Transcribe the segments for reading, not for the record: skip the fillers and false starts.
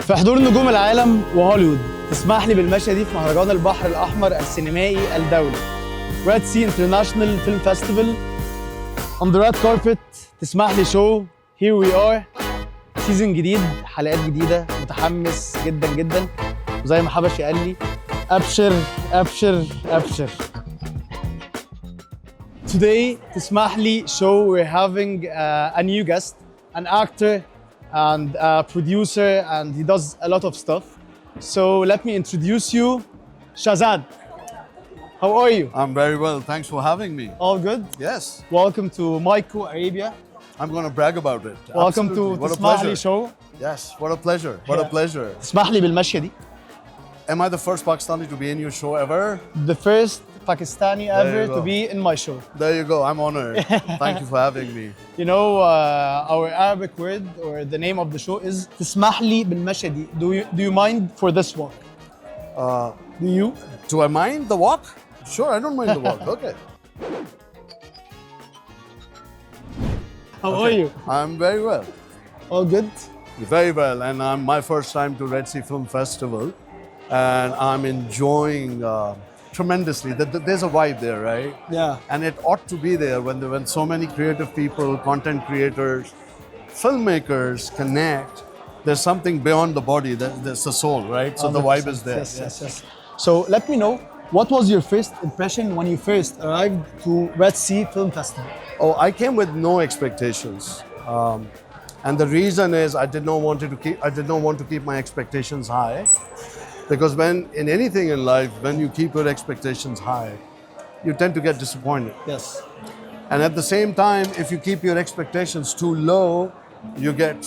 في حضور نجوم العالم وهوليوود تسمح لي بالمشية دي في مهرجان البحر الأحمر السينمائي الدولي Red Sea International Film Festival on the red carpet تسمحلي show here we are سيزون جديد حلقات جديدة متحمس جدا جدا وزي ما حبشي قال لي أبشر أبشر أبشر Today تسمحلي show we're having a new guest an actor and a producer, and he does a lot of stuff. So let me introduce you, Shahzad. How are you? I'm very well. Thanks for having me. All good? Yes. Welcome to Maiko Arabia. I'm going to brag about it. Welcome Absolutely. to Tesmahly Show. Yes, what a pleasure. What a pleasure. تسمحلي بالمشية دي. Am I the first Pakistani to be in your show ever? The first Pakistani ever to be in my show. There you go. I'm honored. Thank you for having me. You know, our Arabic word or the name of the show is تسمحلي بالمشية دي. Do you mind for this walk? Do you? Do I mind the walk? Sure, I don't mind the walk. Okay. How are you? I'm very well. All good? Very well. And I'm my first time to Red Sea Film Festival. And I'm enjoying tremendously. There's a vibe there, right? Yeah. And it ought to be there when so many creative people, content creators, filmmakers connect. There's something beyond the body. There's the soul, right? So the vibe is there. Yes. So let me know, what was your first impression when you first arrived to Red Sea Film Festival? Oh, I came with no expectations. And the reason is I did not want to keep my expectations high. Because in anything in life, when you keep your expectations high, you tend to get disappointed. Yes. And at the same time, if you keep your expectations too low, you get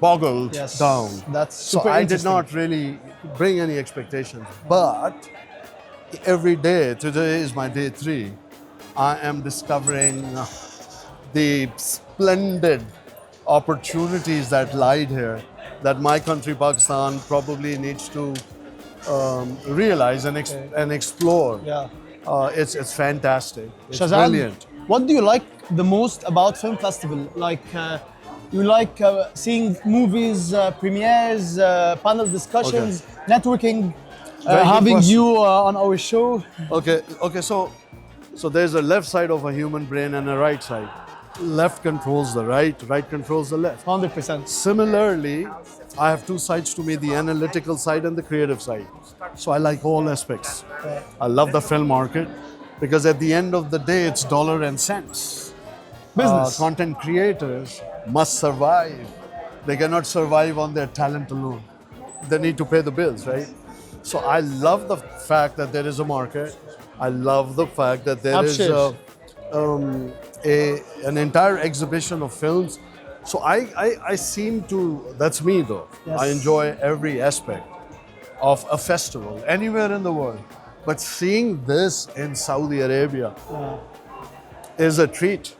boggled down. That's so super I did interesting. not really bring any expectations. But every day, today is my day 3, I am discovering the splendid opportunities that lie here that my country, Pakistan, probably needs to realize and explore. Yeah. It's fantastic. It's Shahzad, brilliant. what do you like the most about film festival? Like, you like seeing movies, premieres, panel discussions, networking, having question. you on our show. Okay. So there's a left side of a human brain and a right side. Left controls the right controls the left. 100%. Similarly, I have 2 sides to me, the analytical side and the creative side. So I like all aspects. I love the film market because at the end of the day, it's dollar and cents. Business. Content creators must survive. They cannot survive on their talent alone. They need to pay the bills, right? So I love the fact that there is a market. I love the fact that there is an entire exhibition of films. So I seem to, that's me though. Yes. I enjoy every aspect of a festival anywhere in the world. But seeing this in Saudi Arabia is a treat.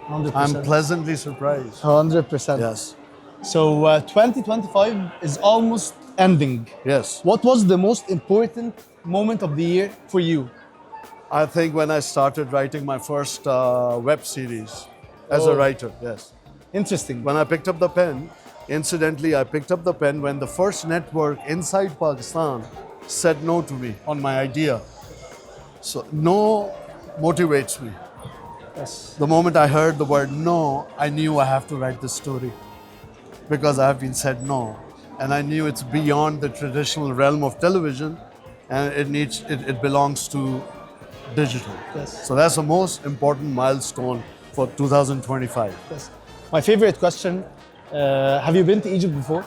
100%. I'm pleasantly surprised. 100%. Yes. So 2025 is almost ending. Yes. What was the most important moment of the year for you? I think when I started writing my first web series as a writer, yes. Interesting. When I picked up the pen, incidentally, I picked up the pen when the first network inside Pakistan said no to me on my idea. So no motivates me. Yes. The moment I heard the word no, I knew I have to write this story because I have been said no. And I knew it's beyond the traditional realm of television and it belongs to digital. Yes. So that's the most important milestone for 2025. Yes. My favorite question, have you been to Egypt before?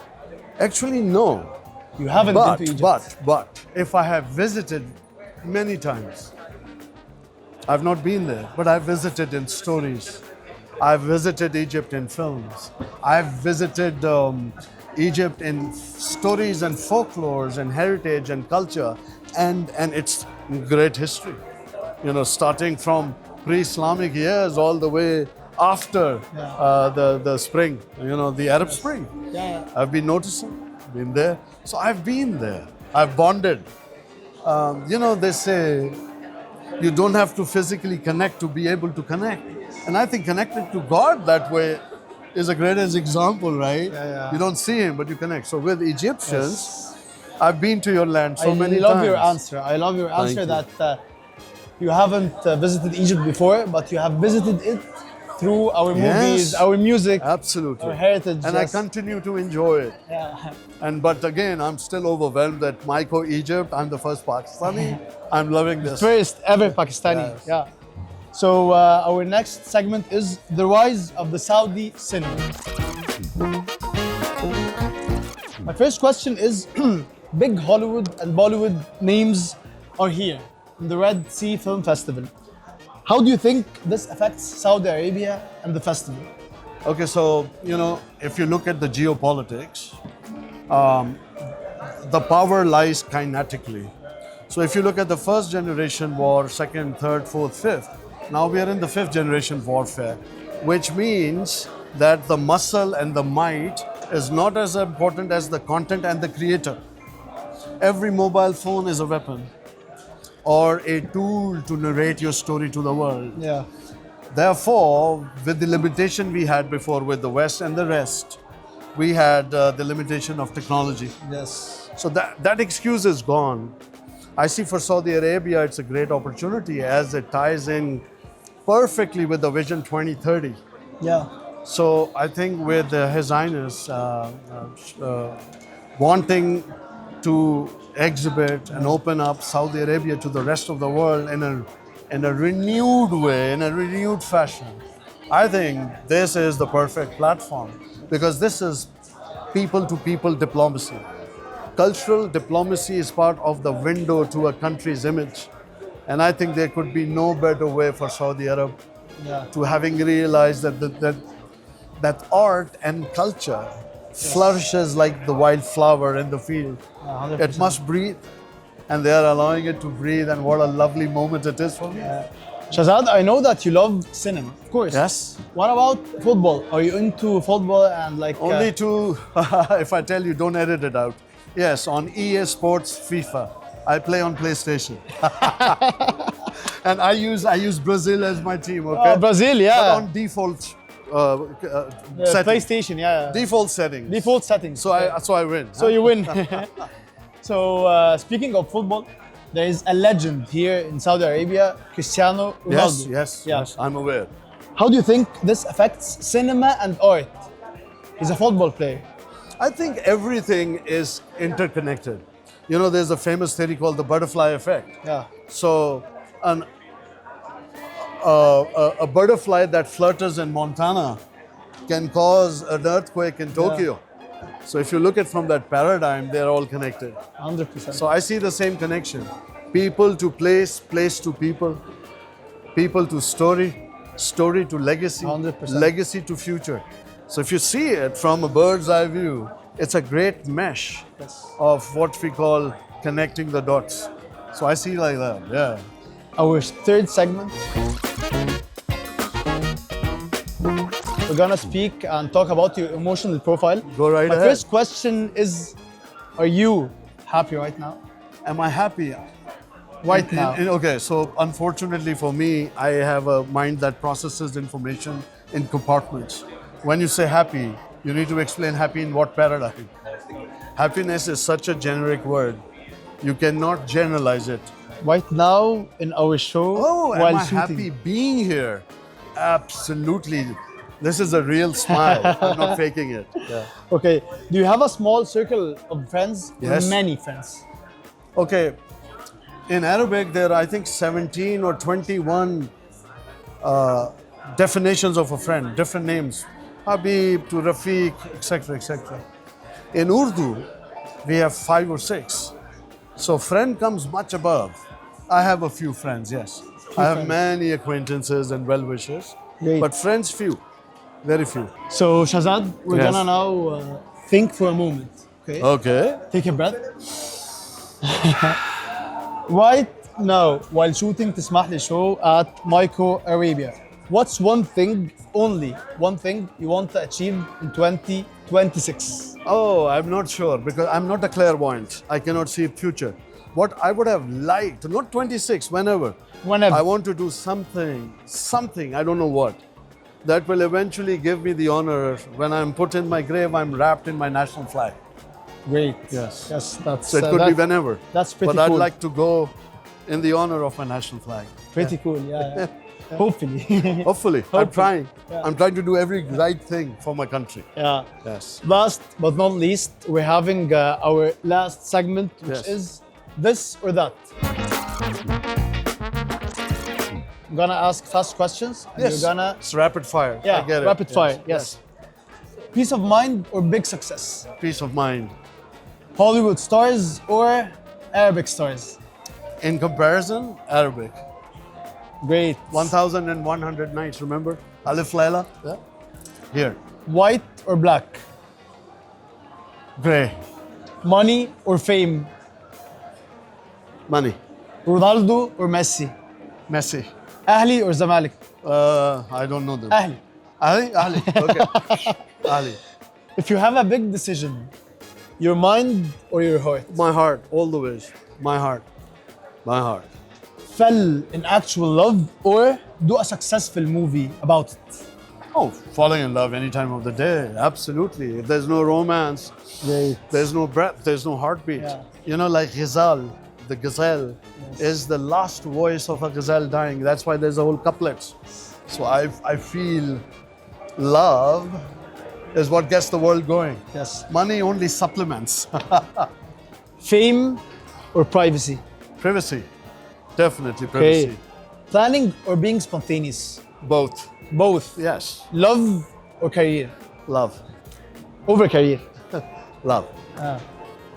Actually, no. You haven't been to Egypt. But if I have visited many times, I've not been there, but I've visited in stories. I've visited Egypt in films. I've visited Egypt in stories and folklores and heritage and culture and its great history. You know, starting from pre-Islamic years all the way after the spring, you know, the Arab Spring. Yeah. I've been noticing, been there. So I've been there. I've bonded. You know, they say you don't have to physically connect to be able to connect. And I think connected to God that way is the greatest example, right? Yeah. You don't see him, but you connect. So with Egyptians, I've been to your land so many times. I love your answer. I love your answer you. that you haven't visited Egypt before, but you have visited it through our movies, our music, absolutely, our heritage. And I continue to enjoy it. Yeah. But again, I'm still overwhelmed that Maiko Egypt, I'm the first Pakistani. I'm loving this. First ever Pakistani. Yes. Yeah. So our next segment is the rise of the Saudi cinema. My first question is, big Hollywood and Bollywood names are here in the Red Sea Film Festival. How do you think this affects Saudi Arabia and the festival? Okay, so, if you look at the geopolitics, the power lies kinetically. So if you look at the first generation war, second, third, fourth, fifth, now we are in the fifth generation warfare, which means that the muscle and the might is not as important as the content and the creator. Every mobile phone is a weapon or a tool to narrate your story to the world. Yeah. Therefore, with the limitation we had before with the West and the rest, we had the limitation of technology. Yes. So that excuse is gone. I see for Saudi Arabia, it's a great opportunity as it ties in perfectly with the Vision 2030. Yeah. So I think with His Highness wanting to exhibit and open up Saudi Arabia to the rest of the world in a renewed way, in a renewed fashion, I think this is the perfect platform because this is people-to-people diplomacy. Cultural diplomacy is part of the window to a country's image. And I think there could be no better way for Saudi Arab to having realized that art and culture flourishes like the wildflower in the field. 100%. It must breathe, and they are allowing it to breathe, and what a lovely moment it is for me. Shahzad, I know that you love cinema, of course. Yes. What about football? Are you into football and like... Only to, if I tell you, don't edit it out. Yes, on EA Sports FIFA. I play on PlayStation. And I use Brazil as my team, okay? Brazil, yeah. But on default setting. PlayStation, yeah. Default settings. Default settings. So I win. So you win. So speaking of football, there is a legend here in Saudi Arabia, Cristiano Ronaldo. Yes, I'm aware. How do you think this affects cinema and art? He's a football player. I think everything is interconnected. There's a famous theory called the butterfly effect. Yeah. So a butterfly that flutters in Montana can cause an earthquake in Tokyo. So if you look at from that paradigm, they're all connected. 100%. So I see the same connection. People to place, place to people, people to story, story to legacy, 100%. legacy to future. So if you see it from a bird's eye view, it's a great mesh of what we call connecting the dots. So I see like that, yeah. Our third segment, we're gonna speak and talk about your emotional profile. Go right My ahead. first question is, are you happy right now? Am I happy? Right now. Okay, so unfortunately for me, I have a mind that processes information in compartments. When you say happy, you need to explain happy in what paradigm. Happiness is such a generic word. You cannot generalize it. Right now in our show, Oh, while am I shooting. happy being here? Absolutely. This is a real smile. I'm not faking it. Yeah. Okay, do you have a small circle of friends? Yes. Or many friends? Okay, in Arabic there are I think 17 or 21 definitions of a friend, different names. Habib to Rafiq, etc., etc. In Urdu, we have 5 or 6. So friend comes much above. I have a few friends, yes. I have friends. many acquaintances and well-wishers, Great. but friends few, very few. So Shahzad, we're Yes. gonna now think for a moment. Okay. Okay. Take a breath. Right now, while shooting Tesmahly Show at Micro Arabia, what's one thing, only one thing you want to achieve in 2026? Oh, I'm not sure because I'm not a clairvoyant. I cannot see future. What I would have liked, not 26, whenever. Whenever. I want to do something, I don't know what. that will eventually give me the honor when I'm put in my grave, I'm wrapped in my national flag. Great. Yes. Yes, that's So it could be whenever. That's pretty But cool. I'd like to go in the honor of my national flag. Pretty cool. Yeah. Hopefully. Hopefully. I'm trying. Yeah. I'm trying to do every right thing for my country. Yeah. Yes. Last but not least, we're having our last segment, which Yes. is this or that. I'm gonna ask fast questions. And Yes. You're gonna It's rapid fire. yeah, I get it. rapid fire. Yes. Peace of mind or big success? Peace of mind. Hollywood stars or Arabic stars? In comparison, Arabic. Great. 1,100 nights, remember? Alif Laila? Yeah. Here. White or black? Gray. Money or fame? Money. Ronaldo or Messi? Messi. Ahli or Zamalek? I don't know them. Ahli. Ali? Ali. Okay. Ali. If you have a big decision, your mind or your heart? My heart, all the ways. My heart. My heart. Fell in actual love or do a successful movie about it? Oh, falling in love any time of the day. Absolutely. If there's no romance, Great. there's no breath, there's no heartbeat. Yeah. You know, like Ghazal, the gazelle, is the last voice of a gazelle dying. That's why there's a whole couplets. So I feel love is what gets the world going. Yes. Money only supplements. Fame or privacy? Privacy. Definitely privacy. Okay. Planning or being spontaneous? Both. Both. Yes. Love or career? Love. Over career. Love. Ah.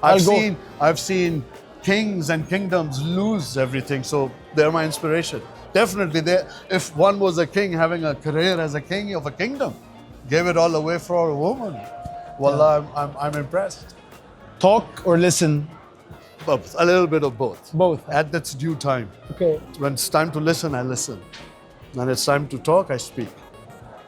I've seen kings and kingdoms lose everything, so they're my inspiration. Definitely, if one was a king having a career as a king of a kingdom, gave it all away for a woman, wallah, I'm impressed. Talk or listen? But a little bit of both. Both. At its due time. Okay. When it's time to listen, I listen. When it's time to talk, I speak.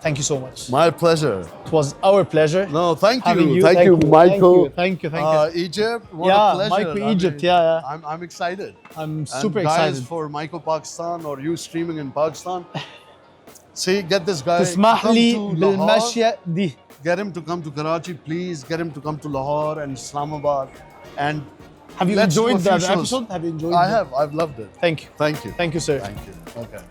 Thank you so much. My pleasure. It was our pleasure. No, thank having you. Thank you, Michael. Thank you. Egypt, what Yeah, a pleasure. Michael, I Egypt, mean, yeah. I'm excited. I'm super and guys, excited. for Michael Pakistan or you streaming in Pakistan, see, get this guy. تسمحلي come to Lahore. بالمشية دي. Get him to come to Karachi, please. Get him to come to Lahore and Islamabad. And Have you let's do a enjoyed few that shows. episode? Have you enjoyed I it? have. I've loved it. Thank you. Thank you. Thank you, sir. Thank you. Okay.